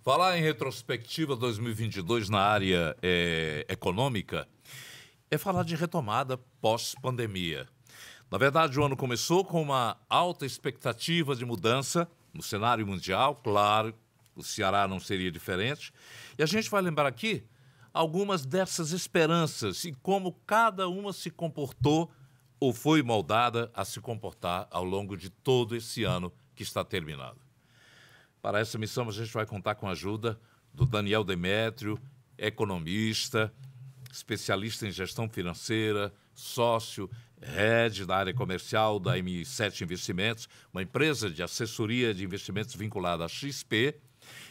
Falar em retrospectiva 2022 na área econômica é falar de retomada pós-pandemia. Na verdade, o ano começou com uma alta expectativa de mudança no cenário mundial, claro, o Ceará não seria diferente. E a gente vai lembrar aqui algumas dessas esperanças e como cada uma se comportou ou foi moldada a se comportar ao longo de todo esse ano que está terminado. Para essa missão, a gente vai contar com a ajuda do Daniel Demétrio, economista, especialista em gestão financeira, sócio, head da área comercial da M7 Investimentos, uma empresa de assessoria de investimentos vinculada à XP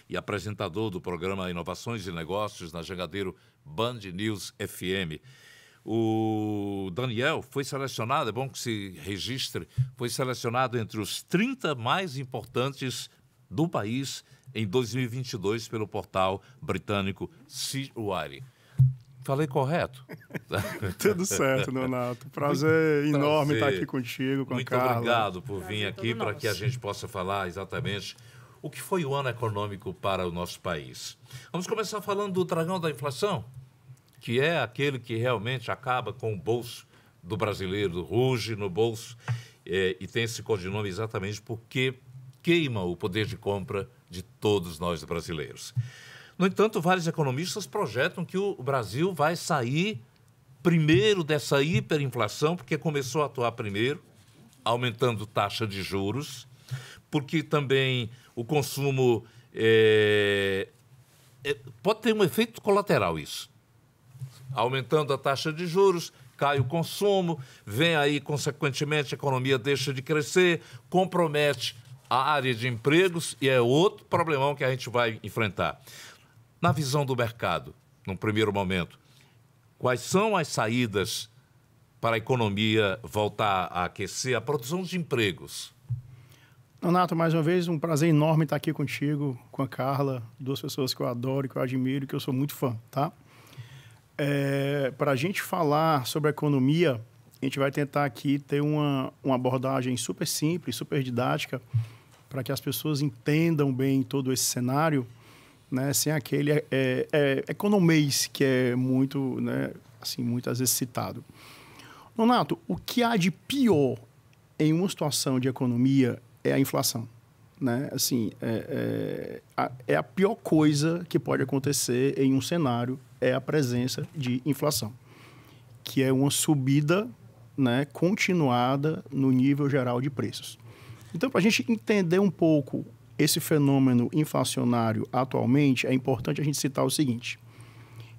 e apresentador do programa Inovações e Negócios na Jangadeiro Band News FM. O Daniel foi selecionado, é bom que se registre, foi selecionado entre os 30 mais importantes do país em 2022 pelo portal britânico Seawire. Falei correto? Tudo certo, Nonato. Prazer enorme estar aqui contigo, com a Carla. Muito obrigado por vir aqui para que a gente possa falar exatamente o que foi o ano econômico para o nosso país. Vamos começar falando do dragão da inflação, que é aquele que realmente acaba com o bolso do brasileiro, ruge no bolso, e tem esse codinome exatamente porque queima o poder de compra de todos nós brasileiros. No entanto, vários economistas projetam que o Brasil vai sair primeiro dessa hiperinflação, porque começou a atuar primeiro, aumentando taxa de juros, porque também o consumo pode ter um efeito colateral isso. Aumentando a taxa de juros, cai o consumo, vem aí, consequentemente, a economia deixa de crescer, compromete a área de empregos e é outro problemão que a gente vai enfrentar. Na visão do mercado, num primeiro momento, quais são as saídas para a economia voltar a aquecer a produção de empregos? Nonato, mais uma vez, um prazer enorme estar aqui contigo, com a Carla, duas pessoas que eu adoro, que eu admiro, que eu sou muito fã, tá? Para a gente falar sobre a economia, a gente vai tentar aqui ter uma abordagem super simples, super didática, para que as pessoas entendam bem todo esse cenário, né, sem aquele economês que é muito, né, assim, muitas vezes citado. Nonato, o que há de pior em uma situação de economia é a inflação, né? Assim, a pior coisa que pode acontecer em um cenário é a presença de inflação, que é uma subida, né, continuada no nível geral de preços. Então, para a gente entender um pouco esse fenômeno inflacionário atualmente, é importante a gente citar o seguinte.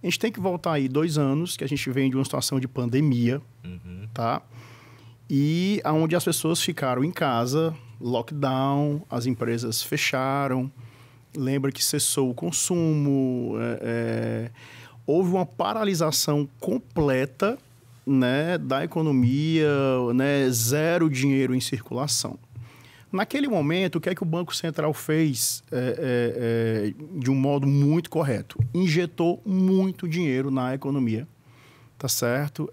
A gente tem que voltar aí 2 anos, que a gente vem de uma situação de pandemia, tá? E onde as pessoas ficaram em casa, lockdown, as empresas fecharam, lembra que cessou o consumo, houve uma paralisação completa, né, da economia, né, zero dinheiro em circulação. Naquele momento, o que é que o Banco Central fez de um modo muito correto? Injetou muito dinheiro na economia, tá certo?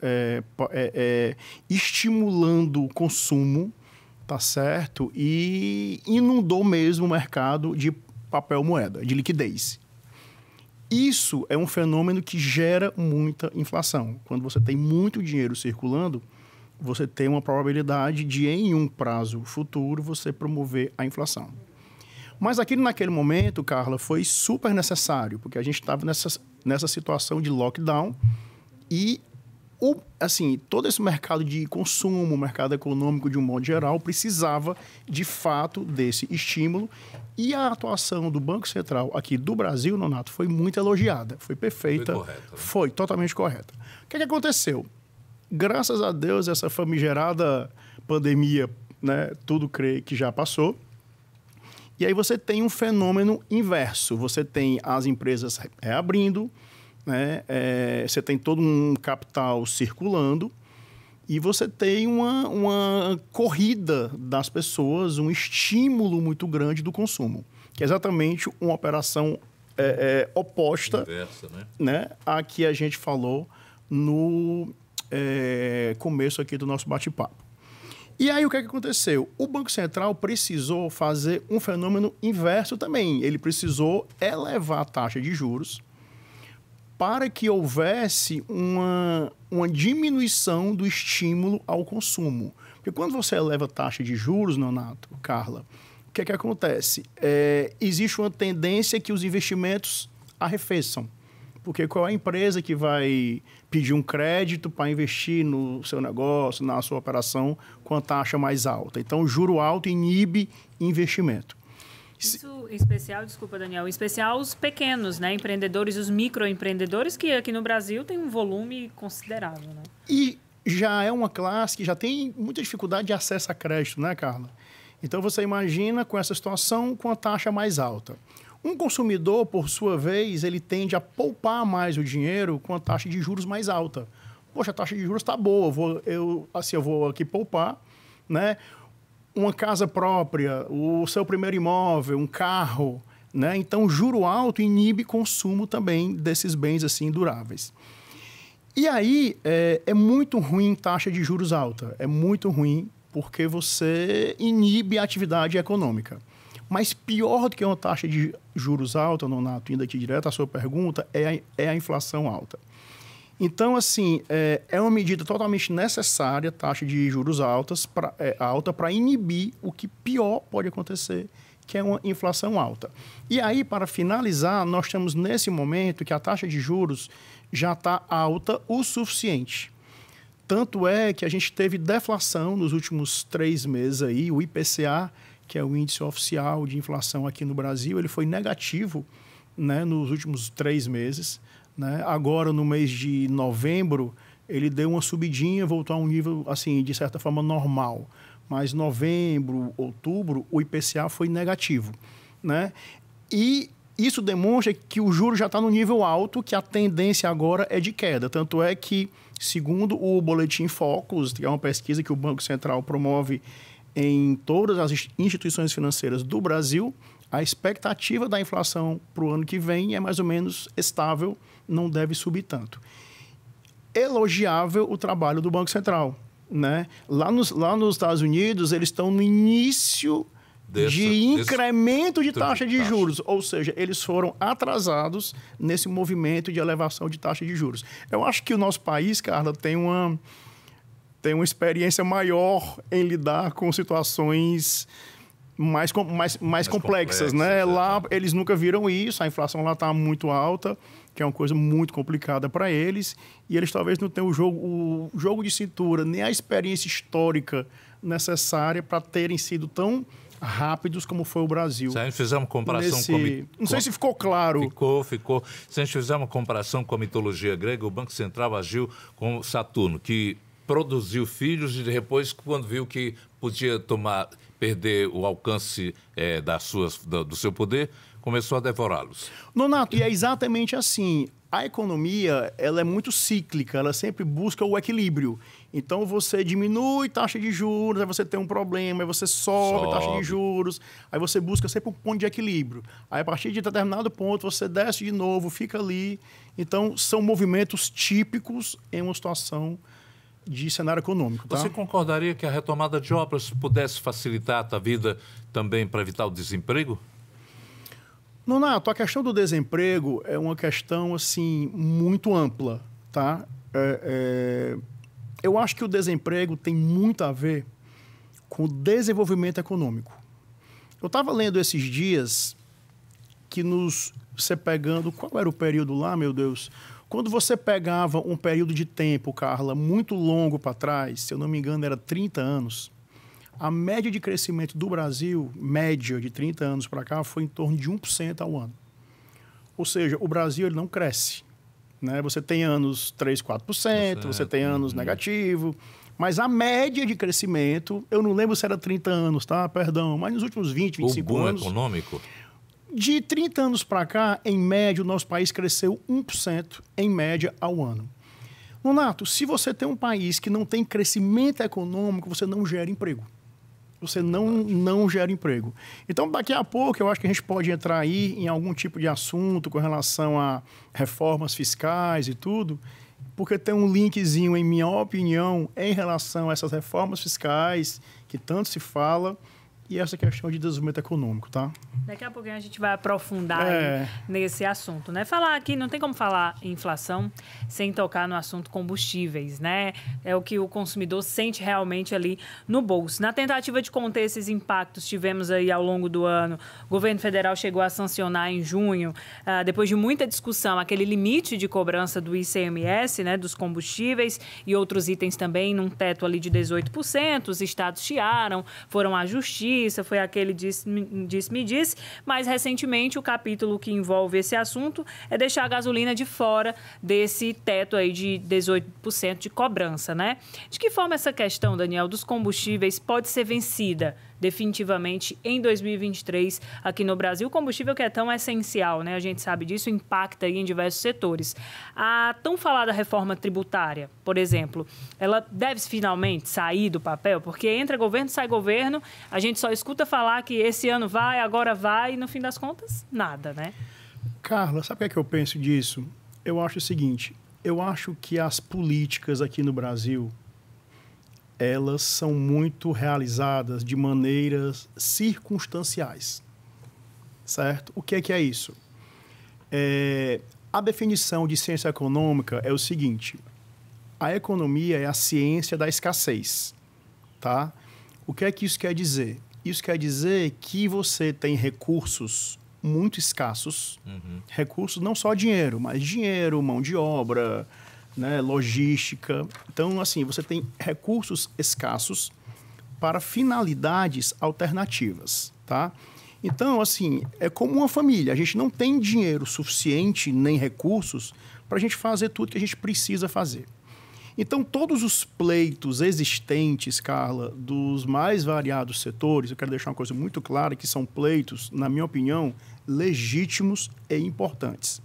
Estimulando o consumo, tá certo? E inundou mesmo o mercado de papel moeda, de liquidez. Isso é um fenômeno que gera muita inflação. Quando você tem muito dinheiro circulando, você tem uma probabilidade de, em um prazo futuro, você promover a inflação. Mas aquilo naquele momento, Carla, foi super necessário, porque a gente estava nessa situação de lockdown e, assim, todo esse mercado de consumo, o mercado econômico de um modo geral, precisava, de fato, desse estímulo. E a atuação do Banco Central aqui do Brasil, Nonato, foi muito elogiada, foi perfeita, foi correta, né? Foi totalmente correta. O que aconteceu? Graças a Deus, essa famigerada pandemia, né, tudo creio que já passou. E aí você tem um fenômeno inverso. Você tem as empresas reabrindo, né, você tem todo um capital circulando e você tem uma corrida das pessoas, um estímulo muito grande do consumo, que é exatamente uma operação oposta, inversa, né, a que a gente falou no começo aqui do nosso bate-papo. E aí, o que é que aconteceu? O Banco Central precisou fazer um fenômeno inverso também. Ele precisou elevar a taxa de juros para que houvesse uma diminuição do estímulo ao consumo. Porque quando você eleva a taxa de juros, Nonato, Carla, o que é que acontece? Existe uma tendência que os investimentos arrefeçam. Porque qual é a empresa que vai pedir um crédito para investir no seu negócio, na sua operação, com a taxa mais alta? Então, o juro alto inibe investimento. Isso em especial, desculpa, Daniel, em especial os pequenos, né? Empreendedores, os microempreendedores, que aqui no Brasil tem um volume considerável, né? E já é uma classe que já tem muita dificuldade de acesso a crédito, né, Carla? Então, você imagina com essa situação com a taxa mais alta. Um consumidor, por sua vez, ele tende a poupar mais o dinheiro com a taxa de juros mais alta. Poxa, a taxa de juros está boa, eu vou aqui poupar, né? Uma casa própria, o seu primeiro imóvel, um carro, né? Então, juro alto inibe consumo também desses bens assim duráveis. E aí, é muito ruim taxa de juros alta. É muito ruim porque você inibe a atividade econômica. Mas pior do que uma taxa de juros alta, Nonato, indo aqui direto à sua pergunta, é a inflação alta. Então, assim, é uma medida totalmente necessária, taxa de juros alta, para inibir o que pior pode acontecer, que é uma inflação alta. E aí, para finalizar, nós temos nesse momento que a taxa de juros já está alta o suficiente. Tanto é que a gente teve deflação nos últimos 3 meses aí, o IPCA, que é o índice oficial de inflação aqui no Brasil, ele foi negativo, né, nos últimos 3 meses. Né? Agora, no mês de novembro, ele deu uma subidinha, voltou a um nível, assim, de certa forma, normal. Mas novembro, outubro, o IPCA foi negativo. Né? E isso demonstra que o juro já está no nível alto, que a tendência agora é de queda. Tanto é que, segundo o Boletim Focus, que é uma pesquisa que o Banco Central promove em todas as instituições financeiras do Brasil, a expectativa da inflação para o ano que vem é mais ou menos estável, não deve subir tanto. Elogiável o trabalho do Banco Central. Né? Lá nos Estados Unidos, eles estão no início de incremento de taxa de juros, ou seja, eles foram atrasados nesse movimento de elevação de taxa de juros. Eu acho que o nosso país, Carla, tem uma experiência maior em lidar com situações mais complexas, né? Lá eles nunca viram isso, a inflação lá está muito alta, que é uma coisa muito complicada para eles, e eles talvez não tenham o jogo de cintura, nem a experiência histórica necessária para terem sido tão rápidos como foi o Brasil. Se a gente fizer uma comparação Não sei se ficou claro. Ficou. Se a gente fizer uma comparação com a mitologia grega, o Banco Central agiu com Saturno, que produziu filhos e depois, quando viu que podia perder o alcance do seu poder, começou a devorá-los. Nonato, e é exatamente assim. A economia, ela é muito cíclica, ela sempre busca o equilíbrio. Então, você diminui taxa de juros, aí você tem um problema, aí você sobe taxa de juros, aí você busca sempre um ponto de equilíbrio. Aí, a partir de determinado ponto, você desce de novo, fica ali. Então, são movimentos típicos em uma situação de cenário econômico. Tá? Você concordaria que a retomada de obras pudesse facilitar a tua vida também para evitar o desemprego? Nonato, a questão do desemprego é uma questão assim, muito ampla. Tá? Eu acho que o desemprego tem muito a ver com o desenvolvimento econômico. Eu estava lendo esses dias que você pegando... Qual era o período lá, meu Deus? Quando você pegava um período de tempo, Carla, muito longo para trás, se eu não me engano, era 30 anos, a média de crescimento do Brasil, média de 30 anos para cá, foi em torno de 1% ao ano. Ou seja, o Brasil ele não cresce. Né? Você tem anos 3%, 4%, você tem anos negativo, mas a média de crescimento, eu não lembro se era 30 anos, tá? Perdão, mas nos últimos 20, 25 anos... O boom econômico? De 30 anos para cá, em média, o nosso país cresceu 1% em média ao ano. Nonato, se você tem um país que não tem crescimento econômico, você não gera emprego. Você não gera emprego. Então, daqui a pouco, eu acho que a gente pode entrar aí em algum tipo de assunto com relação a reformas fiscais e tudo, porque tem um linkzinho, em minha opinião, em relação a essas reformas fiscais que tanto se fala e essa questão de desenvolvimento econômico, tá? Daqui a pouquinho a gente vai aprofundar aí nesse assunto, né? Falar aqui, não tem como falar em inflação sem tocar no assunto combustíveis, né? É o que o consumidor sente realmente ali no bolso. Na tentativa de conter esses impactos, tivemos aí ao longo do ano, o governo federal chegou a sancionar em junho, depois de muita discussão, aquele limite de cobrança do ICMS, né? Dos combustíveis e outros itens também, num teto ali de 18%. Os estados chiaram, foram à justiça, foi aquele disse-me disse, mas recentemente o capítulo que envolve esse assunto é deixar a gasolina de fora desse teto aí de 18% de cobrança, né? De que forma essa questão, Daniel, dos combustíveis pode ser vencida definitivamente em 2023 aqui no Brasil? O combustível que é tão essencial, né? A gente sabe disso, impacta aí em diversos setores. A tão falada reforma tributária, por exemplo, ela deve finalmente sair do papel? Porque entra governo, sai governo, a gente só escuta falar que esse ano vai, agora vai, e no fim das contas, nada, né? Carla, sabe o que é que eu penso disso? Eu acho o seguinte, eu acho que as políticas aqui no Brasil, elas são muito realizadas de maneiras circunstanciais, certo? O que é isso? A definição de ciência econômica é o seguinte, a economia é a ciência da escassez, tá? O que é que isso quer dizer? Isso quer dizer que você tem recursos muito escassos, recursos não só dinheiro, mas dinheiro, mão de obra, né, logística. Então, assim, você tem recursos escassos para finalidades alternativas, tá? Então, assim, é como uma família. A gente não tem dinheiro suficiente, nem recursos, para a gente fazer tudo que a gente precisa fazer. Então, todos os pleitos existentes, Carla, dos mais variados setores, eu quero deixar uma coisa muito clara, que são pleitos, na minha opinião, legítimos e importantes.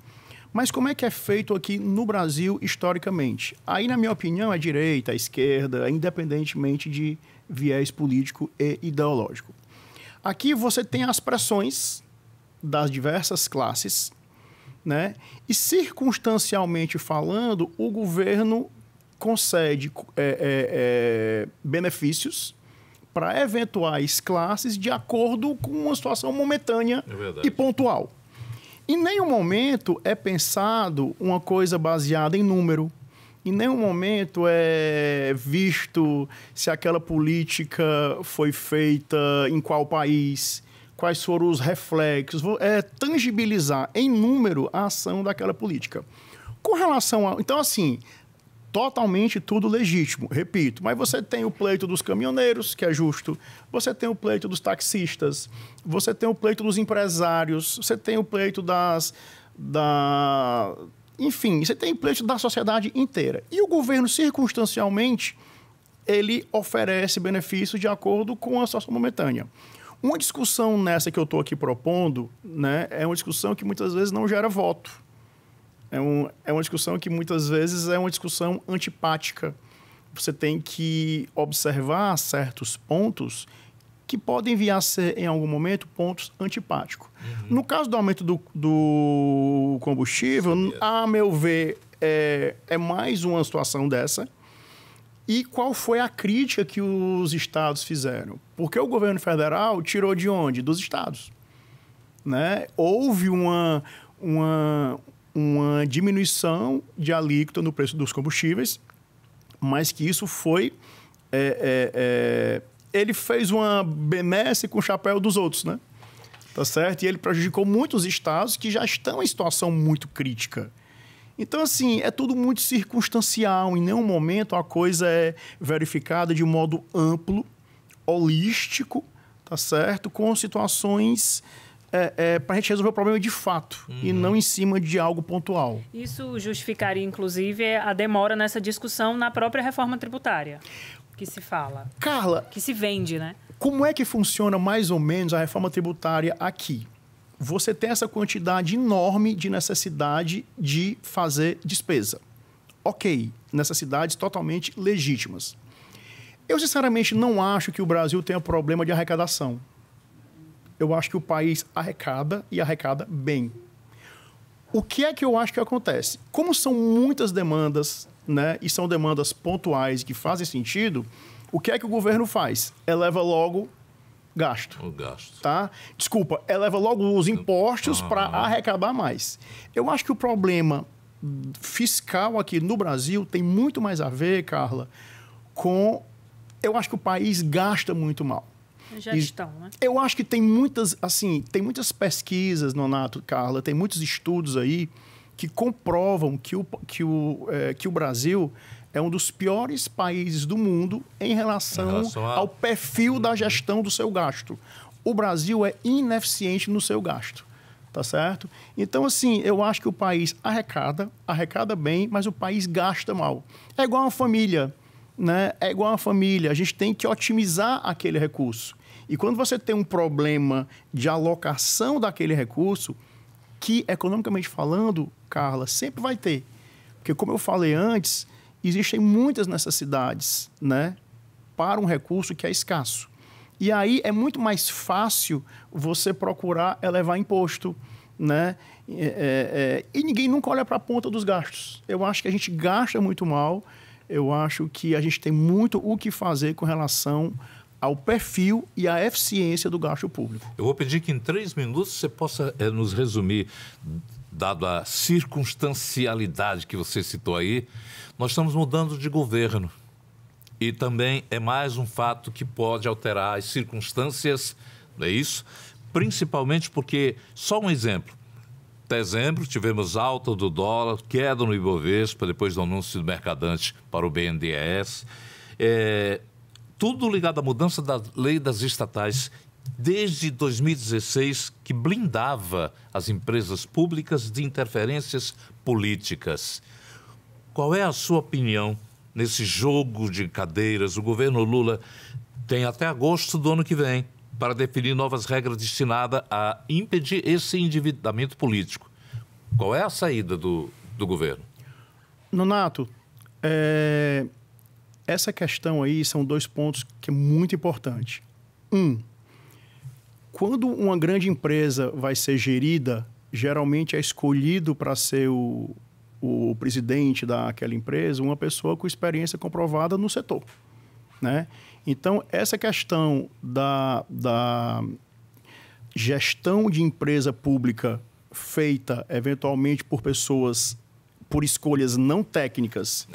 Mas como é que é feito aqui no Brasil historicamente? Aí, na minha opinião, é direita, é esquerda, independentemente de viés político e ideológico. Aqui você tem as pressões das diversas classes, né? E circunstancialmente falando, o governo concede benefícios para eventuais classes de acordo com uma situação momentânea e pontual. Em nenhum momento é pensado uma coisa baseada em número. Em nenhum momento é visto se aquela política foi feita em qual país, quais foram os reflexos. É tangibilizar em número a ação daquela política. Com relação a... Então, assim, totalmente tudo legítimo, repito. Mas você tem o pleito dos caminhoneiros, que é justo. Você tem o pleito dos taxistas. Você tem o pleito dos empresários. Você tem o pleito Enfim, você tem o pleito da sociedade inteira. E o governo, circunstancialmente, ele oferece benefícios de acordo com a situação momentânea. Uma discussão nessa que eu estou aqui propondo, né, é uma discussão que muitas vezes não gera voto. É uma discussão que muitas vezes é uma discussão antipática. Você tem que observar certos pontos que podem vir a ser, em algum momento, pontos antipáticos. No caso do aumento do combustível, a meu ver, é mais uma situação dessa. E qual foi a crítica que os estados fizeram? Porque o governo federal tirou de onde? Dos estados, né? Houve uma diminuição de alíquota no preço dos combustíveis, mas que isso foi... ele fez uma benesse com o chapéu dos outros, né? Tá certo? E ele prejudicou muitos estados que já estão em situação muito crítica. Então, assim, é tudo muito circunstancial. Em nenhum momento a coisa é verificada de modo amplo, holístico, tá certo? Com situações... para a gente resolver o problema de fato e não em cima de algo pontual. Isso justificaria, inclusive, a demora nessa discussão na própria reforma tributária que se fala. Carla... Que se vende, né? Como é que funciona mais ou menos a reforma tributária aqui? Você tem essa quantidade enorme de necessidade de fazer despesa. Ok, necessidades totalmente legítimas. Eu, sinceramente, não acho que o Brasil tenha problema de arrecadação. Eu acho que o país arrecada e arrecada bem. O que é que eu acho que acontece? Como são muitas demandas, né, e são demandas pontuais que fazem sentido, o que é que o governo faz? Eleva logo gasto. O gasto. Tá? Desculpa, eleva logo os impostos para arrecadar mais. Eu acho que o problema fiscal aqui no Brasil tem muito mais a ver, Carla, com... Eu acho que o país gasta muito mal. Gestão, né? Eu acho que tem muitas pesquisas, Nonato, Carla, tem muitos estudos aí que comprovam que o Brasil é um dos piores países do mundo em relação ao perfil da gestão do seu gasto. O Brasil é ineficiente no seu gasto, tá certo? Então, assim, eu acho que o país arrecada bem, mas o país gasta mal. É igual uma família, né? É igual uma família. A gente tem que otimizar aquele recurso. E quando você tem um problema de alocação daquele recurso, que, economicamente falando, Carla, sempre vai ter. Porque, como eu falei antes, existem muitas necessidades, né, para um recurso que é escasso. E aí é muito mais fácil você procurar elevar imposto, né? E ninguém nunca olha para a ponta dos gastos. Eu acho que a gente gasta muito mal, eu acho que a gente tem muito o que fazer com relação ao perfil e à eficiência do gasto público. Eu vou pedir que em 3 minutos você possa nos resumir, dado a circunstancialidade que você citou aí, nós estamos mudando de governo. E também é mais um fato que pode alterar as circunstâncias, não é isso? Principalmente porque, só um exemplo, dezembro tivemos alta do dólar, queda no Ibovespa, depois do anúncio do Mercadante para o BNDES, tudo ligado à mudança da lei das estatais, desde 2016, que blindava as empresas públicas de interferências políticas. Qual é a sua opinião nesse jogo de cadeiras? O governo Lula tem até agosto do ano que vem para definir novas regras destinadas a impedir esse endividamento político. Qual é a saída do governo? Nonato, essa questão aí são 2 pontos que é muito importante. Quando uma grande empresa vai ser gerida, geralmente é escolhido para ser o presidente daquela empresa uma pessoa com experiência comprovada no setor, né? Então, essa questão da gestão de empresa pública feita, eventualmente, por pessoas, por escolhas não técnicas,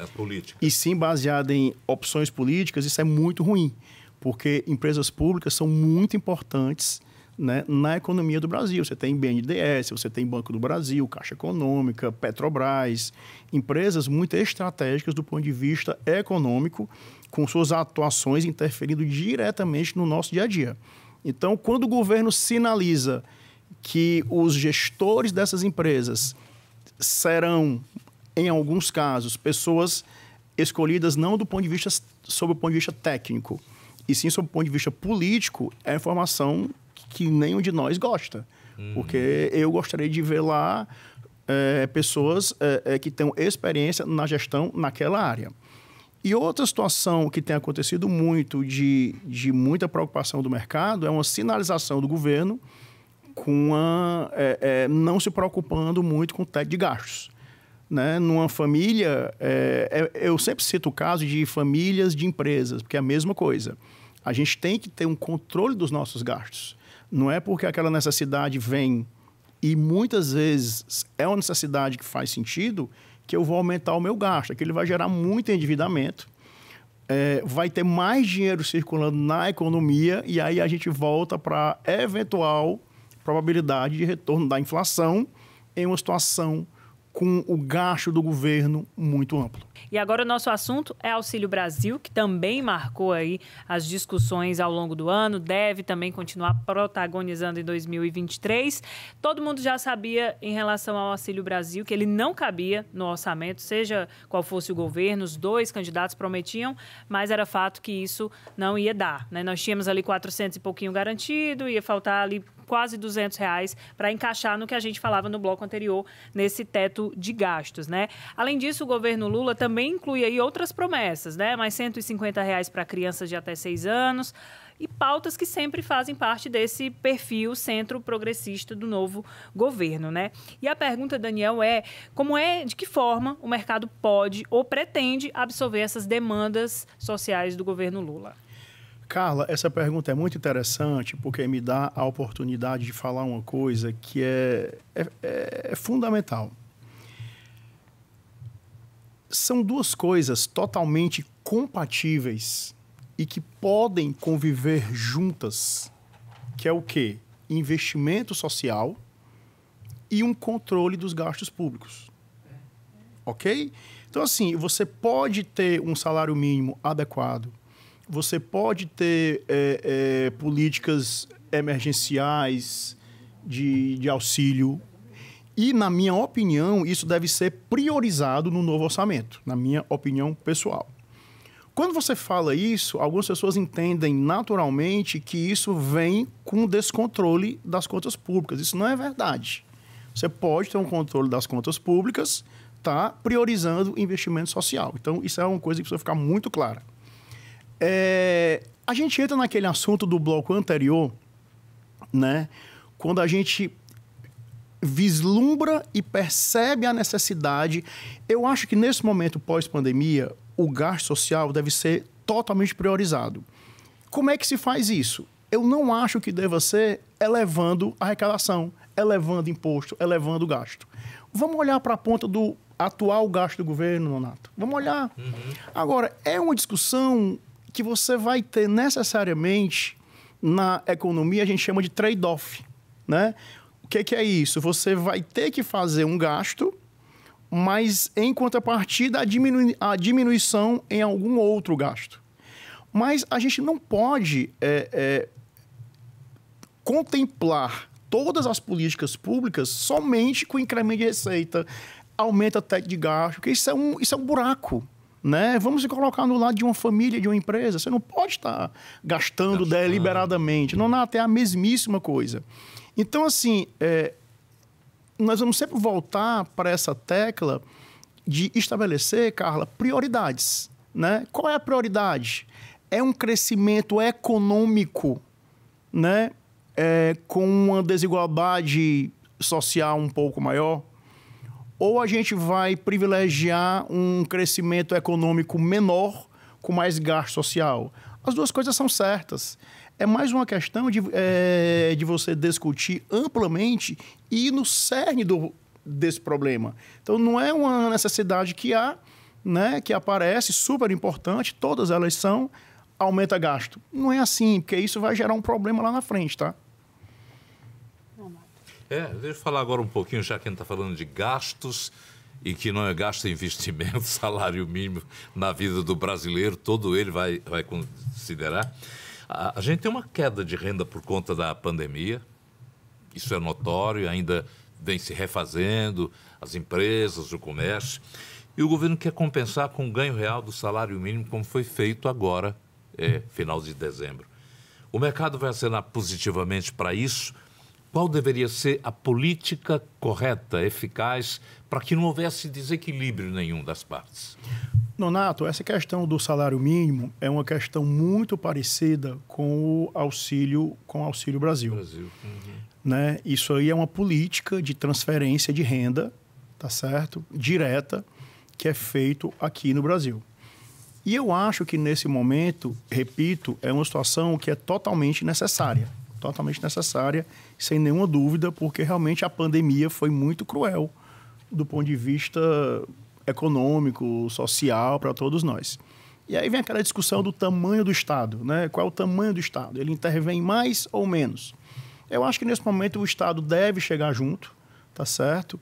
e sim baseada em opções políticas, isso é muito ruim, porque empresas públicas são muito importantes, né, na economia do Brasil. Você tem BNDES, você tem Banco do Brasil, Caixa Econômica, Petrobras, empresas muito estratégicas do ponto de vista econômico, com suas atuações interferindo diretamente no nosso dia a dia. Então, quando o governo sinaliza que os gestores dessas empresas serão, em alguns casos, pessoas escolhidas não do ponto de vista, sob o ponto de vista técnico, e sim sob o ponto de vista político, é informação que nenhum de nós gosta. Porque eu gostaria de ver lá pessoas que tenham experiência na gestão naquela área. E outra situação que tem acontecido muito, de muita preocupação do mercado, é uma sinalização do governo com não se preocupando muito com o teto de gastos. Né? Numa família, eu sempre cito o caso de famílias de empresas, porque é a mesma coisa. A gente tem que ter um controle dos nossos gastos. Não é porque aquela necessidade vem e muitas vezes é uma necessidade que faz sentido que eu vou aumentar o meu gasto. Aquilo vai gerar muito endividamento, vai ter mais dinheiro circulando na economia e aí a gente volta para a eventual probabilidade de retorno da inflação em uma situação com o gasto do governo muito amplo. E agora o nosso assunto é Auxílio Brasil, que também marcou aí as discussões ao longo do ano, deve também continuar protagonizando em 2023. Todo mundo já sabia em relação ao Auxílio Brasil que ele não cabia no orçamento, seja qual fosse o governo, os 2 candidatos prometiam, mas era fato que isso não ia dar, né? Nós tínhamos ali 400 e pouquinho garantido, ia faltar ali quase R$200 para encaixar no que a gente falava no bloco anterior, nesse teto de gastos, né? Além disso, o governo Lula também inclui aí outras promessas, né? Mais R$150 para crianças de até 6 anos e pautas que sempre fazem parte desse perfil centro-progressista do novo governo, né? E a pergunta, Daniel, de que forma o mercado pode ou pretende absorver essas demandas sociais do governo Lula? Carla, essa pergunta é muito interessante porque me dá a oportunidade de falar uma coisa que é fundamental. São duas coisas totalmente compatíveis e que podem conviver juntas, que é o quê? Investimento social e um controle dos gastos públicos. Ok? Então, assim, você pode ter um salário mínimo adequado, você pode ter políticas emergenciais de auxílio e, na minha opinião, isso deve ser priorizado no novo orçamento, na minha opinião pessoal. Quando você fala isso, algumas pessoas entendem naturalmente que isso vem com descontrole das contas públicas. Isso não é verdade. Você pode ter um controle das contas públicas, tá, priorizando investimento social. Então, isso é uma coisa que precisa ficar muito clara. A gente entra naquele assunto do bloco anterior, né, quando a gente vislumbra e percebe a necessidade. Eu acho que nesse momento pós-pandemia, o gasto social deve ser totalmente priorizado. Como é que se faz isso? Eu não acho que deva ser elevando a arrecadação, elevando imposto, elevando o gasto. Vamos olhar para a ponta do atual gasto do governo, Nonato. Vamos olhar. Agora, é uma discussão que você vai ter necessariamente na economia, a gente chama de trade-off, né? O que é isso? Você vai ter que fazer um gasto, mas em contrapartida a diminuição em algum outro gasto. Mas a gente não pode contemplar todas as políticas públicas somente com incremento de receita, aumenta teto de gasto, porque isso é um buraco, né? Vamos se colocar no lado de uma família, de uma empresa. Você não pode estar gastando deliberadamente. Não, é a mesmíssima coisa. Então, assim, nós vamos sempre voltar para essa tecla de estabelecer, Carla, prioridades, né? Qual é a prioridade? É um crescimento econômico, né? Com uma desigualdade social um pouco maior? Ou a gente vai privilegiar um crescimento econômico menor com mais gasto social? As duas coisas são certas. É mais uma questão de você discutir amplamente e ir no cerne desse problema. Então, não é uma necessidade que há, né, que aparece, super importante, todas elas são, aumenta gasto. Não é assim, porque isso vai gerar um problema lá na frente, tá? Deixa eu falar agora um pouquinho, já que a gente está falando de gastos e que não é gasto em investimento, salário mínimo na vida do brasileiro, todo ele vai considerar. A gente tem uma queda de renda por conta da pandemia, isso é notório, ainda vem se refazendo, as empresas, o comércio, e o governo quer compensar com o ganho real do salário mínimo, como foi feito agora, final de dezembro. O mercado vai acenar positivamente para isso. Qual deveria ser a política correta, eficaz, para que não houvesse desequilíbrio nenhum das partes? Nonato, essa questão do salário mínimo é uma questão muito parecida com o Auxílio Brasil. Né? Isso aí é uma política de transferência de renda, tá certo? Direta, que é feito aqui no Brasil. E eu acho que nesse momento, repito, é uma situação que é totalmente necessária, sem nenhuma dúvida, porque realmente a pandemia foi muito cruel do ponto de vista econômico, social, para todos nós. E aí vem aquela discussão do tamanho do Estado, né? Qual é o tamanho do Estado? Ele intervém mais ou menos? Eu acho que nesse momento o Estado deve chegar junto, tá certo?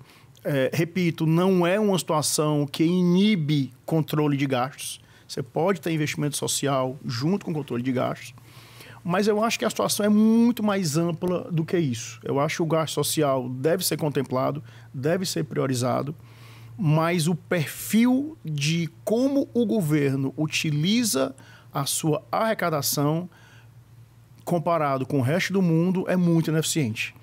Repito, não é uma situação que inibe controle de gastos. Você pode ter investimento social junto com controle de gastos, mas eu acho que a situação é muito mais ampla do que isso. Eu acho que o gasto social deve ser contemplado, deve ser priorizado, mas o perfil de como o governo utiliza a sua arrecadação comparado com o resto do mundo, é muito ineficiente.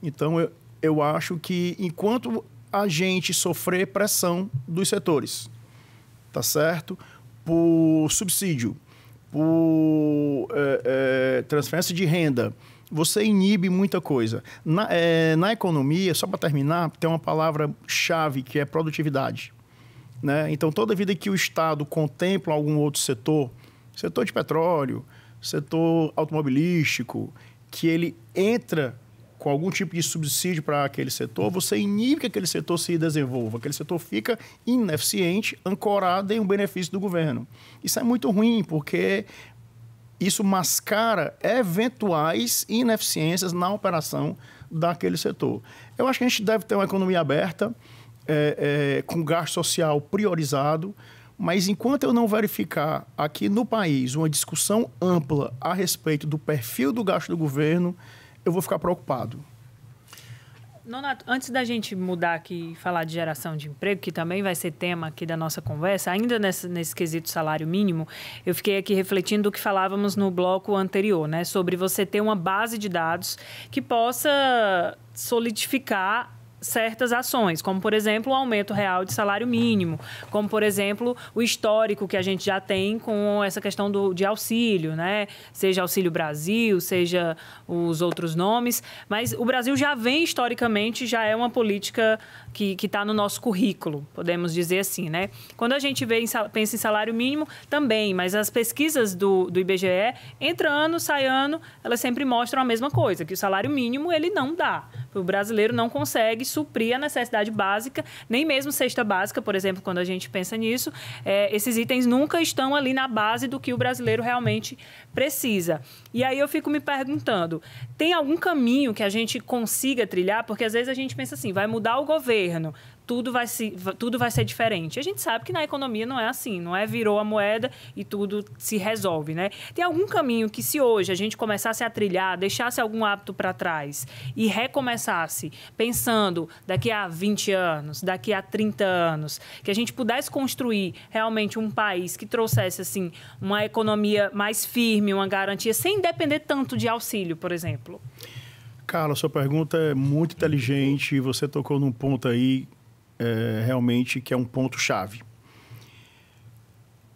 Então, eu acho que enquanto a gente sofrer pressão dos setores, tá certo? Por subsídio, por transferência de renda, você inibe muita coisa. Na economia, só para terminar, tem uma palavra-chave que é produtividade. Né? Então, toda vida que o Estado contempla algum outro setor de petróleo, setor automobilístico, que ele entra com algum tipo de subsídio para aquele setor, você inibe que aquele setor se desenvolva. Aquele setor fica ineficiente, ancorado em um benefício do governo. Isso é muito ruim, porque isso mascara eventuais ineficiências na operação daquele setor. Eu acho que a gente deve ter uma economia aberta, com gasto social priorizado, mas enquanto eu não verificar aqui no país uma discussão ampla a respeito do perfil do gasto do governo, eu vou ficar preocupado. Nonato, antes da gente mudar aqui e falar de geração de emprego, que também vai ser tema aqui da nossa conversa, ainda nesse quesito salário mínimo, eu fiquei aqui refletindo do que falávamos no bloco anterior, né? Sobre você ter uma base de dados que possa solidificar certas ações, como, por exemplo, o aumento real de salário mínimo, como, por exemplo, o histórico que a gente já tem com essa questão de auxílio, né? Seja Auxílio Brasil, seja os outros nomes, mas o Brasil já vem, historicamente, já é uma política que está no nosso currículo, podemos dizer assim, né? Quando a gente pensa em salário mínimo, também, mas as pesquisas do IBGE, entra ano, sai ano, elas sempre mostram a mesma coisa, que o salário mínimo, ele não dá. O brasileiro não consegue suprir a necessidade básica, nem mesmo cesta básica, por exemplo, quando a gente pensa nisso, esses itens nunca estão ali na base do que o brasileiro realmente precisa. E aí eu fico me perguntando, tem algum caminho que a gente consiga trilhar? Porque às vezes a gente pensa assim, vai mudar o governo, tudo vai ser diferente. A gente sabe que na economia não é assim, não é virou a moeda e tudo se resolve, né? Tem algum caminho que, se hoje a gente começasse a trilhar, deixasse algum hábito para trás e recomeçasse pensando daqui a 20 anos, daqui a 30 anos, que a gente pudesse construir realmente um país que trouxesse assim uma economia mais firme, uma garantia, sem depender tanto de auxílio, por exemplo? Carla, sua pergunta é muito inteligente e você tocou num ponto aí realmente que é um ponto-chave.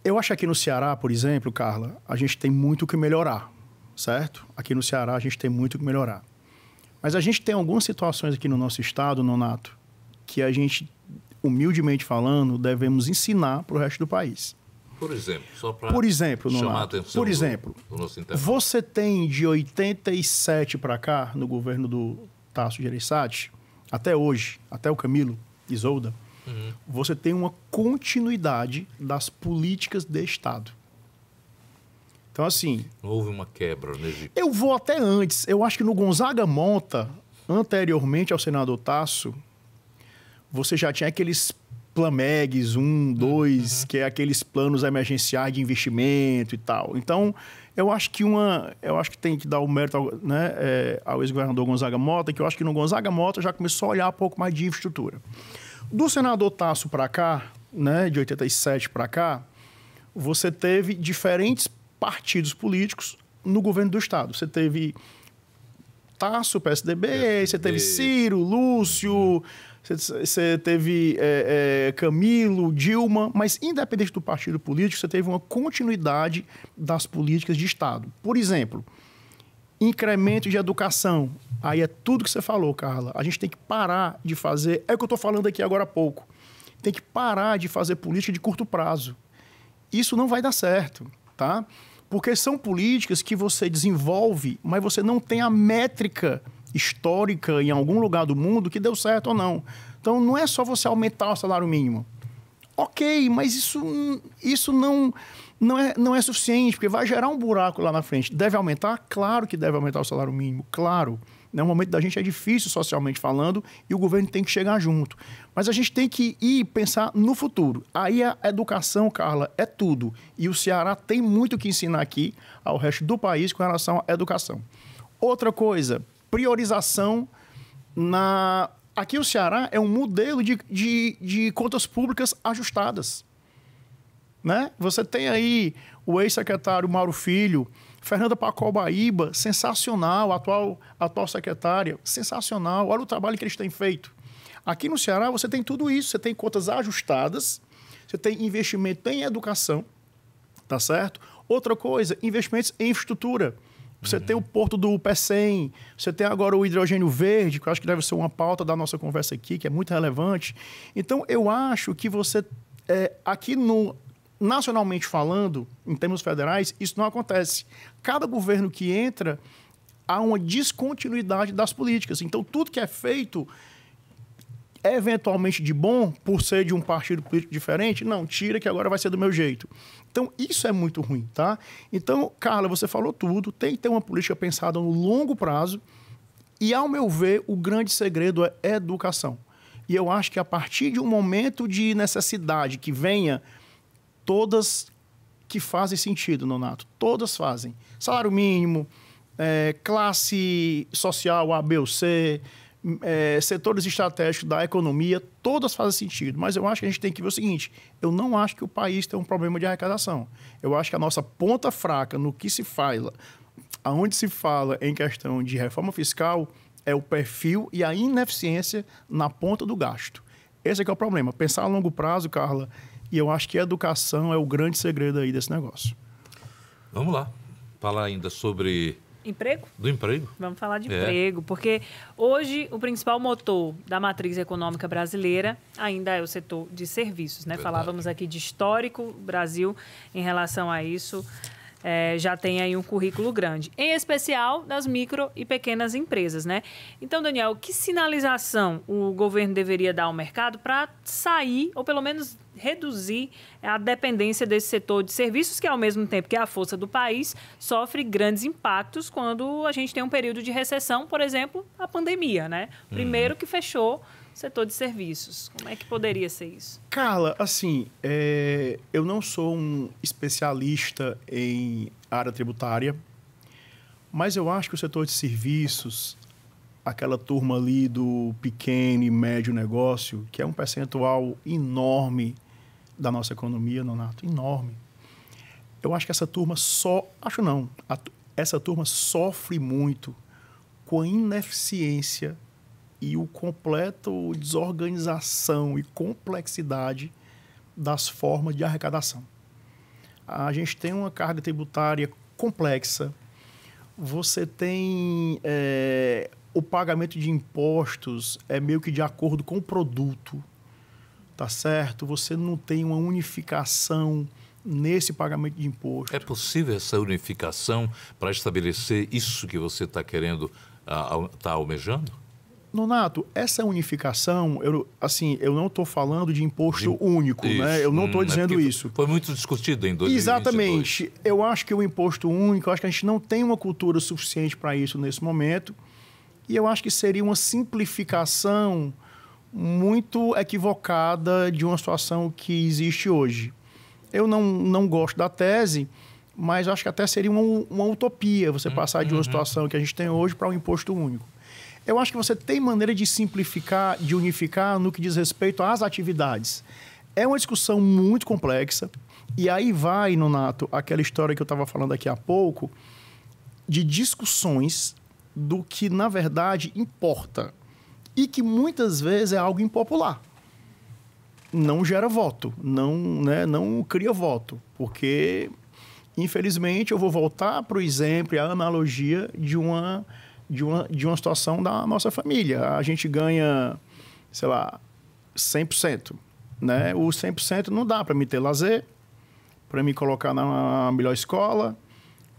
Eu acho que aqui no Ceará, por exemplo, Carla, a gente tem muito o que melhorar, certo? Aqui no Ceará a gente tem muito o que melhorar. Mas a gente tem algumas situações aqui no nosso estado, Nonato, que a gente, humildemente falando, devemos ensinar para o resto do país. Por exemplo, só para chamar a atenção do nosso intervalo. Você tem de 87 para cá, no governo do Tasso Gereissati, até hoje, até o Camilo Isolda, você tem uma continuidade das políticas de Estado. Então, assim... Não houve uma quebra, né? Eu vou até antes. Eu acho que no Gonzaga Mota, anteriormente ao senador Tasso, você já tinha aqueles Plamegs 1, 2, que é aqueles planos emergenciais de investimento e tal. Então, eu acho que tem que dar o mérito ao ex-governador Gonzaga Mota, que eu acho que no Gonzaga Mota já começou a olhar um pouco mais de infraestrutura. Do senador Tasso para cá, né, de 87 para cá, você teve diferentes partidos políticos no governo do Estado. Você teve Tasso, PSDB, você teve Ciro, Lúcio... Você teve Camilo, Dilma, mas independente do partido político, você teve uma continuidade das políticas de Estado. Por exemplo, incremento de educação. Aí é tudo que você falou, Carla. A gente tem que parar de fazer... É o que eu estou falando aqui agora há pouco. Tem que parar de fazer política de curto prazo. Isso não vai dar certo, tá? Porque são políticas que você desenvolve, mas você não tem a métrica histórica em algum lugar do mundo que deu certo ou não. Então, não é só você aumentar o salário mínimo. Ok, mas isso não é suficiente, porque vai gerar um buraco lá na frente. Deve aumentar? Claro que deve aumentar o salário mínimo, claro. No momento da gente é difícil socialmente falando e o governo tem que chegar junto. Mas a gente tem que ir pensar no futuro. Aí a educação, Carla, é tudo. E o Ceará tem muito que ensinar aqui ao resto do país com relação à educação. Outra coisa... priorização na... Aqui o Ceará é um modelo de contas públicas ajustadas. Né? Você tem aí o ex-secretário Mauro Filho Fernanda Pacobaíba, sensacional, atual secretária, sensacional. Olha o trabalho que eles têm feito. Aqui no Ceará você tem tudo isso, você tem contas ajustadas, você tem investimento em educação, tá certo? Outra coisa, investimentos em infraestrutura. Você tem o porto do Pecém, você tem agora o hidrogênio verde, que eu acho que deve ser uma pauta da nossa conversa aqui, que é muito relevante. Então, eu acho que você, aqui nacionalmente falando, em termos federais, isso não acontece. Cada governo que entra, há uma descontinuidade das políticas. Então, tudo que é feito, eventualmente de bom, por ser de um partido político diferente, não, tira que agora vai ser do meu jeito. Então, isso é muito ruim, tá? Então, Carla, você falou tudo, tem que ter uma política pensada no longo prazo e, ao meu ver, o grande segredo é educação. E eu acho que a partir de um momento de necessidade que venha, todas que fazem sentido, Nonato, todas fazem. Salário mínimo, classe social A, B ou C, setores estratégicos da economia, todas fazem sentido. Mas eu acho que a gente tem que ver o seguinte, eu não acho que o país tem um problema de arrecadação. Eu acho que a nossa ponta fraca no que se fala, aonde se fala em questão de reforma fiscal, é o perfil e a ineficiência na ponta do gasto. Esse é que é o problema. Pensar a longo prazo, Carla, e eu acho que a educação é o grande segredo aí desse negócio. Vamos lá. Falar ainda sobre... Emprego? Do emprego. Vamos falar de emprego, porque hoje o principal motor da matriz econômica brasileira ainda é o setor de serviços, né? Falávamos aqui de histórico, Brasil, em relação a isso, já tem aí um currículo grande, em especial das micro e pequenas empresas, né? Então, Daniel, que sinalização o governo deveria dar ao mercado para sair, ou pelo menos reduzir a dependência desse setor de serviços, que ao mesmo tempo que é a força do país, sofre grandes impactos quando a gente tem um período de recessão, por exemplo, a pandemia, né? Primeiro que fechou o setor de serviços. Como é que poderia ser isso? Carla, assim, eu não sou um especialista em área tributária, mas eu acho que o setor de serviços, aquela turma ali do pequeno e médio negócio, que é um percentual enorme da nossa economia, Nonato, enorme. Eu acho que essa turma essa turma sofre muito com a ineficiência e o completo desorganização e complexidade das formas de arrecadação. A gente tem uma carga tributária complexa, você tem o pagamento de impostos meio que de acordo com o produto, tá certo? Você não tem uma unificação nesse pagamento de imposto. É possível essa unificação para estabelecer isso que você está querendo, está almejando? Nonato, essa unificação, eu não estou falando de imposto único, isso, né? Eu não estou dizendo isso. Foi muito discutido em 2022. Exatamente. Eu acho que o imposto único, eu acho que a gente não tem uma cultura suficiente para isso nesse momento. E eu acho que seria uma simplificação muito equivocada de uma situação que existe hoje. Eu não gosto da tese, mas acho que até seria uma utopia você passar de uma situação que a gente tem hoje para um imposto único. Eu acho que você tem maneira de simplificar, de unificar no que diz respeito às atividades. É uma discussão muito complexa. E aí vai, Nonato, aquela história que eu estava falando aqui há pouco, de discussões do que, na verdade, importa. E que muitas vezes é algo impopular. Não gera voto, não cria voto. Porque, infelizmente, eu vou voltar para o exemplo e a analogia de uma situação da nossa família. A gente ganha, sei lá, 100%. Né? O 100% não dá para me ter lazer, para me colocar na melhor escola,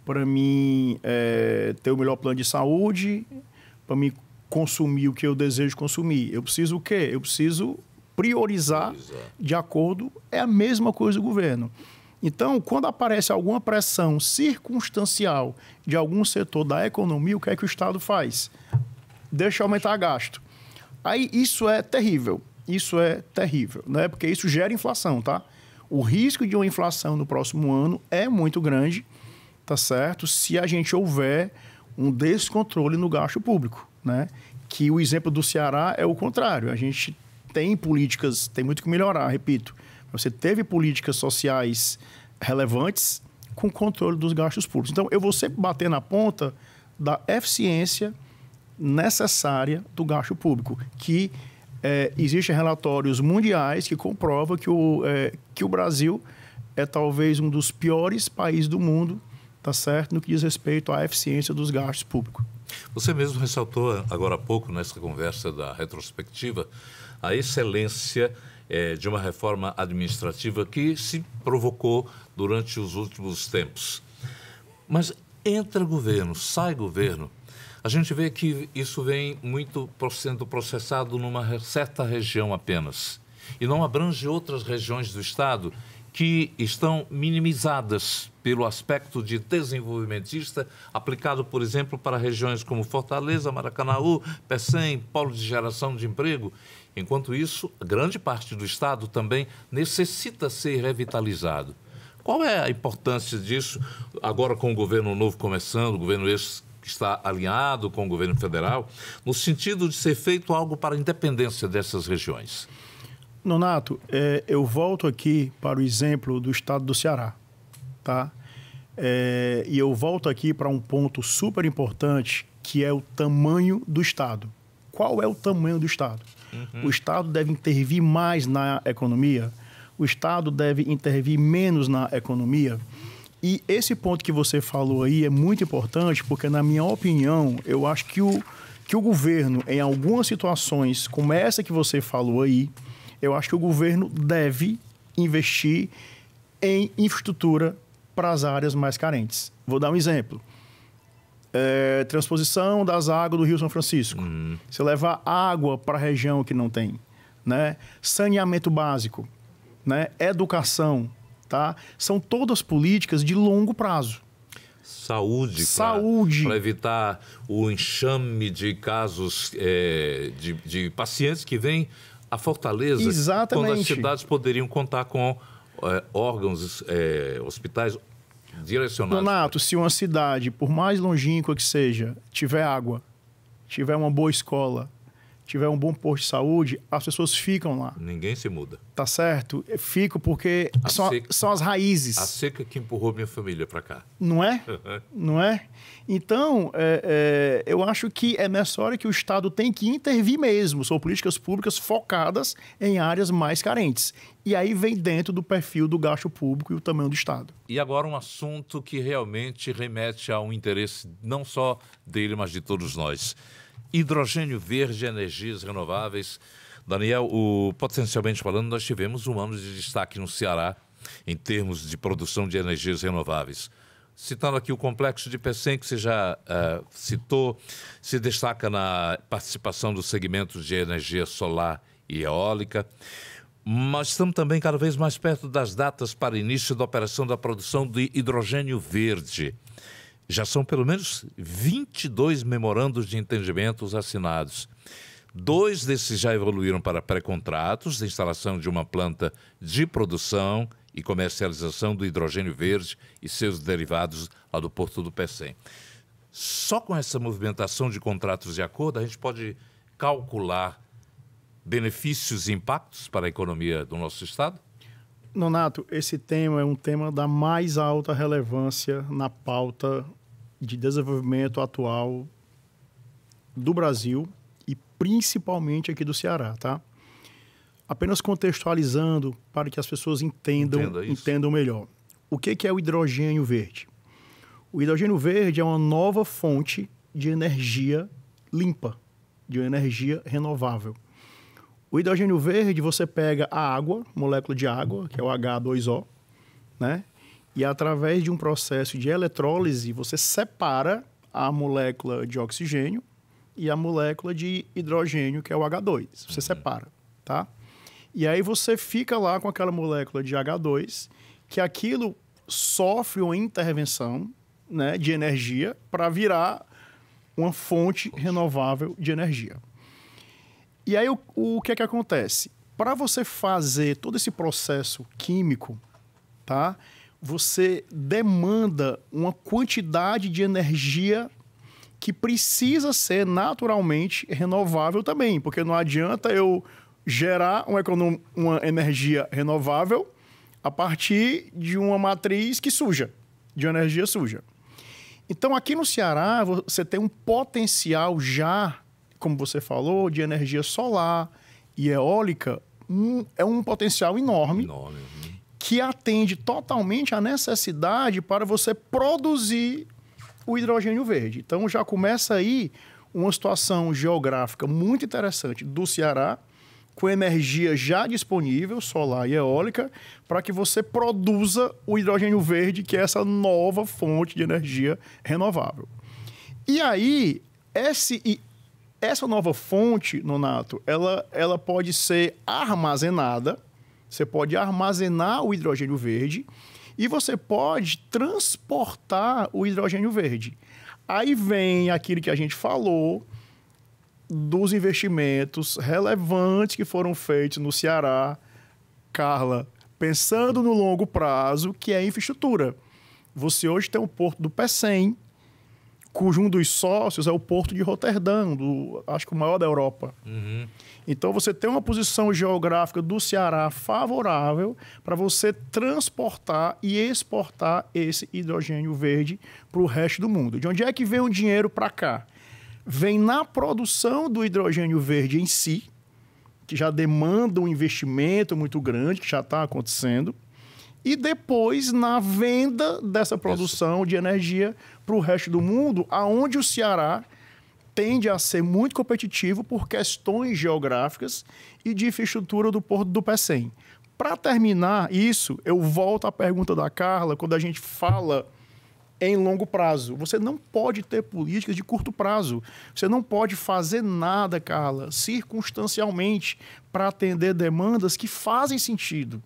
para mim ter o melhor plano de saúde, para me consumir o que eu desejo consumir. Eu preciso o quê? Eu preciso priorizar de acordo... É a mesma coisa do governo. Então, quando aparece alguma pressão circunstancial de algum setor da economia, o que é que o Estado faz? Deixa aumentar gasto. Aí, isso é terrível. Isso é terrível, né? Porque isso gera inflação, tá? O risco de uma inflação no próximo ano é muito grande, tá certo? Se a gente houver um descontrole no gasto público, né? Que o exemplo do Ceará é o contrário. A gente tem políticas, tem muito que melhorar, repito. Você teve políticas sociais relevantes, com o controle dos gastos públicos. Então, eu vou sempre bater na ponta da eficiência necessária do gasto público, que existem relatórios mundiais que comprovam que o Brasil é talvez um dos piores países do mundo, tá certo, no que diz respeito à eficiência dos gastos públicos. Você mesmo ressaltou agora há pouco, nessa conversa da retrospectiva, a excelência de uma reforma administrativa que se provocou durante os últimos tempos. Mas entra governo, sai governo, a gente vê que isso vem muito sendo processado numa certa região apenas e não abrange outras regiões do Estado que estão minimizadas pelo aspecto de desenvolvimentista aplicado, por exemplo, para regiões como Fortaleza, Maracanaú, Pecém, polo de geração de emprego. Enquanto isso, grande parte do Estado também necessita ser revitalizado. Qual é a importância disso agora com o governo novo começando, o governo esse que está alinhado com o governo federal, no sentido de ser feito algo para a independência dessas regiões? Nonato, eu volto aqui para o exemplo do estado do Ceará, tá? E eu volto aqui para um ponto super importante, que é o tamanho do estado. Qual é o tamanho do estado? O estado deve intervir mais na economia? O estado deve intervir menos na economia? E esse ponto que você falou aí é muito importante, porque, na minha opinião, eu acho que o governo, em algumas situações como essa que você falou aí, eu acho que o governo deve investir em infraestrutura para as áreas mais carentes. Vou dar um exemplo. Transposição das águas do Rio São Francisco. Você levar água para a região que não tem, né? Saneamento básico, né? Educação, tá? São todas políticas de longo prazo. Saúde. Para evitar o enxame de casos de pacientes que vêm a Fortaleza. Exatamente. Quando as cidades poderiam contar com órgãos, hospitais direcionados. Donato, se uma cidade, por mais longínqua que seja, tiver água, tiver uma boa escola, tiver um bom posto de saúde, as pessoas ficam lá. Ninguém se muda. Tá certo? Fico porque são as raízes. A seca que empurrou minha família para cá. Não é? Não é? Então, eu acho que é nessa hora que o Estado tem que intervir mesmo. São políticas públicas focadas em áreas mais carentes. E aí vem dentro do perfil do gasto público e o tamanho do Estado. E agora um assunto que realmente remete a um interesse não só dele, mas de todos nós. Hidrogênio verde, energias renováveis. Daniel, potencialmente falando, nós tivemos um ano de destaque no Ceará em termos de produção de energias renováveis. Citando aqui o complexo de Pecém, que você já citou, se destaca na participação dos segmentos de energia solar e eólica. Mas estamos também cada vez mais perto das datas para início da operação da produção de hidrogênio verde. Já são pelo menos 22 memorandos de entendimentos assinados. 2 desses já evoluíram para pré-contratos de instalação de uma planta de produção e comercialização do hidrogênio verde e seus derivados lá do Porto do Pecém. Só com essa movimentação de contratos de acordo, a gente pode calcular benefícios e impactos para a economia do nosso Estado? Nonato, esse tema é um tema da mais alta relevância na pauta de desenvolvimento atual do Brasil e principalmente aqui do Ceará, tá? Apenas contextualizando para que as pessoas entendam melhor. O que é o hidrogênio verde? O hidrogênio verde é uma nova fonte de energia limpa, de energia renovável. O hidrogênio verde, você pega a água, molécula de água, que é o H2O, né? E através de um processo de eletrólise, você separa a molécula de oxigênio e a molécula de hidrogênio, que é o H2. Você separa, tá? E aí você fica lá com aquela molécula de H2, que aquilo sofre uma intervenção, né, de energia para virar uma fonte renovável de energia. E aí o que é que acontece? Para você fazer todo esse processo químico, tá? Você demanda uma quantidade de energia que precisa ser naturalmente renovável também, porque não adianta eu gerar uma energia renovável a partir de uma matriz que suja, de energia suja. Então, aqui no Ceará, você tem um potencial já, como você falou, de energia solar e eólica, é um potencial enorme. Que atende totalmente à necessidade para você produzir o hidrogênio verde. Então, já começa aí uma situação geográfica muito interessante do Ceará, com energia já disponível, solar e eólica, para que você produza o hidrogênio verde, que é essa nova fonte de energia renovável. E aí, essa nova fonte, Nonato, ela pode ser armazenada, você pode armazenar o hidrogênio verde e você pode transportar o hidrogênio verde. Aí vem aquilo que a gente falou dos investimentos relevantes que foram feitos no Ceará, Carla, pensando no longo prazo, que é a infraestrutura. Você hoje tem o Porto do Pecém, cujo um dos sócios é o Porto de Roterdã, acho que o maior da Europa. Então, você tem uma posição geográfica do Ceará favorável para você transportar e exportar esse hidrogênio verde para o resto do mundo. De onde é que vem o dinheiro para cá? Vem na produção do hidrogênio verde em si, que já demanda um investimento muito grande, que já está acontecendo, e depois na venda dessa produção de energia para o resto do mundo, aonde o Ceará tende a ser muito competitivo por questões geográficas e de infraestrutura do Porto do Pecém. Para terminar isso, eu volto à pergunta da Carla, quando a gente fala em longo prazo. Você não pode ter políticas de curto prazo. Você não pode fazer nada, Carla, circunstancialmente, para atender demandas que fazem sentido.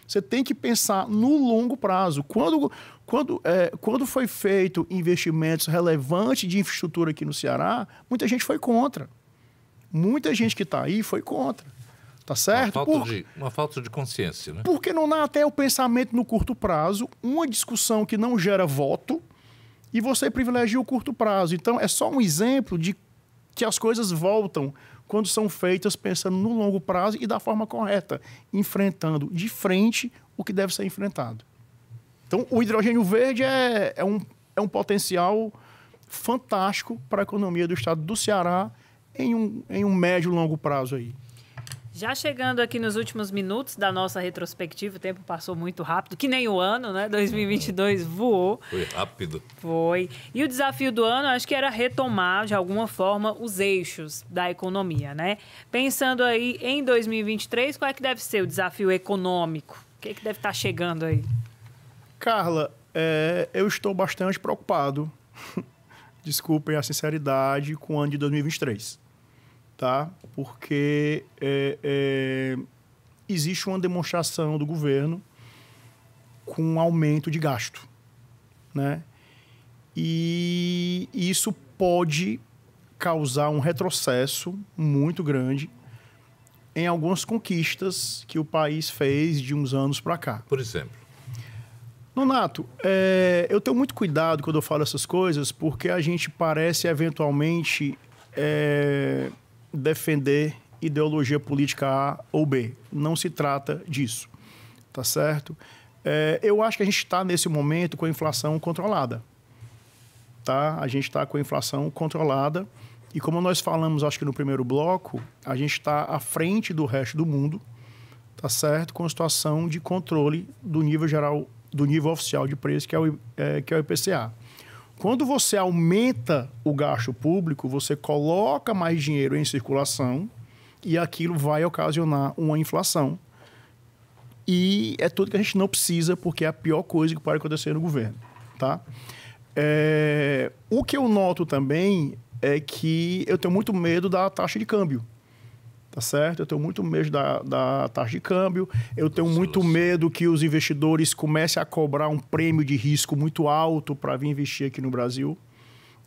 Você tem que pensar no longo prazo. Quando foi feito investimentos relevantes de infraestrutura aqui no Ceará, muita gente foi contra. Muita gente que está aí foi contra. Tá certo? Uma falta de consciência, né? Porque não há até o pensamento no curto prazo, uma discussão que não gera voto e você privilegia o curto prazo. Então, é só um exemplo de que as coisas voltam quando são feitas pensando no longo prazo e da forma correta, enfrentando de frente o que deve ser enfrentado. Então, o hidrogênio verde é um potencial fantástico para a economia do estado do Ceará em um médio e longo prazo aí. Já chegando aqui nos últimos minutos da nossa retrospectiva, o tempo passou muito rápido, que nem o ano, né? 2022 voou. Foi rápido. Foi. E o desafio do ano, acho que era retomar, de alguma forma, os eixos da economia, né? Pensando aí em 2023, qual é que deve ser o desafio econômico? O que é que deve estar chegando aí? Carla, eu estou bastante preocupado, desculpem a sinceridade, com o ano de 2023. Tá? Porque existe uma demonstração do governo com um aumento de gasto, né? E isso pode causar um retrocesso muito grande em algumas conquistas que o país fez de uns anos para cá. Por exemplo? Nonato, eu tenho muito cuidado quando eu falo essas coisas, porque a gente parece eventualmente defender ideologia política A ou B. Não se trata disso, tá certo? Eu acho que a gente está, nesse momento, com a inflação controlada. Tá? A gente está com a inflação controlada e, como nós falamos, acho que no primeiro bloco, a gente está à frente do resto do mundo, tá certo? Com a situação de controle do nível geral, do nível oficial de preço, que é o IPCA. Quando você aumenta o gasto público, você coloca mais dinheiro em circulação e aquilo vai ocasionar uma inflação. E é tudo que a gente não precisa, porque é a pior coisa que pode acontecer no governo. Tá? O que eu noto também é que eu tenho muito medo da taxa de câmbio. Tá certo? Eu tenho muito medo da taxa de câmbio, eu tenho muito medo que os investidores comecem a cobrar um prêmio de risco muito alto para vir investir aqui no Brasil.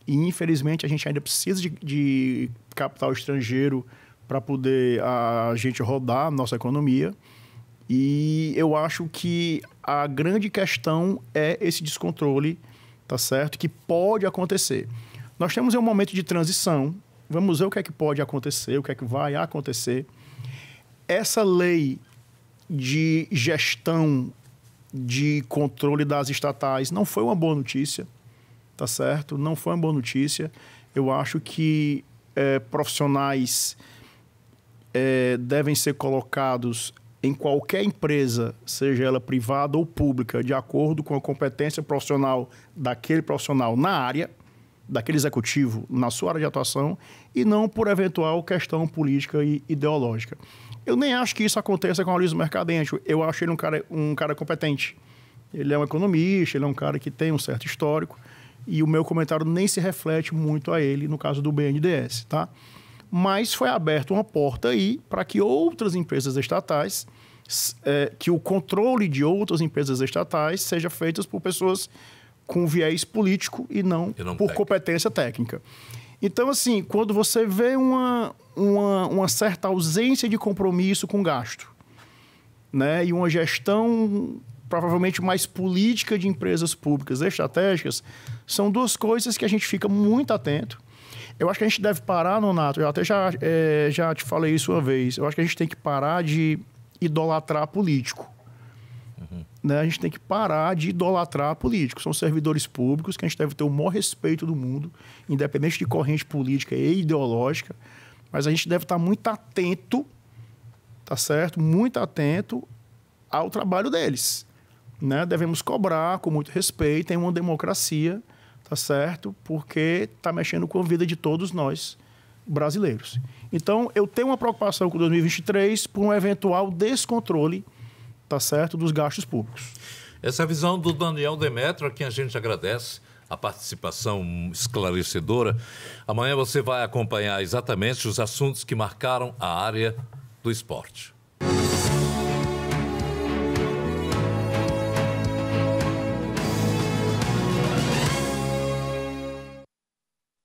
E, infelizmente, a gente ainda precisa de capital estrangeiro para poder a gente rodar a nossa economia. E eu acho que a grande questão é esse descontrole, tá certo? Que pode acontecer. Nós temos um momento de transição. Vamos ver o que é que pode acontecer, o que é que vai acontecer. Essa lei de gestão de controle das estatais não foi uma boa notícia, tá certo? Não foi uma boa notícia. Eu acho que profissionais devem ser colocados em qualquer empresa, seja ela privada ou pública, de acordo com a competência profissional daquele profissional na área, daquele executivo na sua área de atuação, e não por eventual questão política e ideológica. Eu nem acho que isso aconteça com o Aloysio Mercadante. Eu acho ele um cara competente. Ele é um economista, ele é um cara que tem um certo histórico, e o meu comentário nem se reflete muito a ele no caso do BNDES, tá? Mas foi aberta uma porta aí para que outras empresas estatais, que o controle de outras empresas estatais seja feito por pessoas com viés político e não por competência técnica. Então, assim, quando você vê uma certa ausência de compromisso com gasto, né, e uma gestão provavelmente mais política de empresas públicas estratégicas, são duas coisas que a gente fica muito atento. Eu acho que a gente deve parar, Nonato, eu até já te falei isso uma vez, eu acho que a gente tem que parar de idolatrar político. Né? A gente tem que parar de idolatrar políticos. São servidores públicos que a gente deve ter o maior respeito do mundo, independente de corrente política e ideológica, mas a gente deve estar muito atento, tá certo? Muito atento ao trabalho deles. Né? Devemos cobrar com muito respeito em uma democracia, tá certo? Porque está mexendo com a vida de todos nós brasileiros. Então, eu tenho uma preocupação com 2023 por um eventual descontrole, tá certo, dos gastos públicos. Essa é a visão do Daniel Demetrio, a quem a gente agradece a participação esclarecedora. Amanhã você vai acompanhar exatamente os assuntos que marcaram a área do esporte.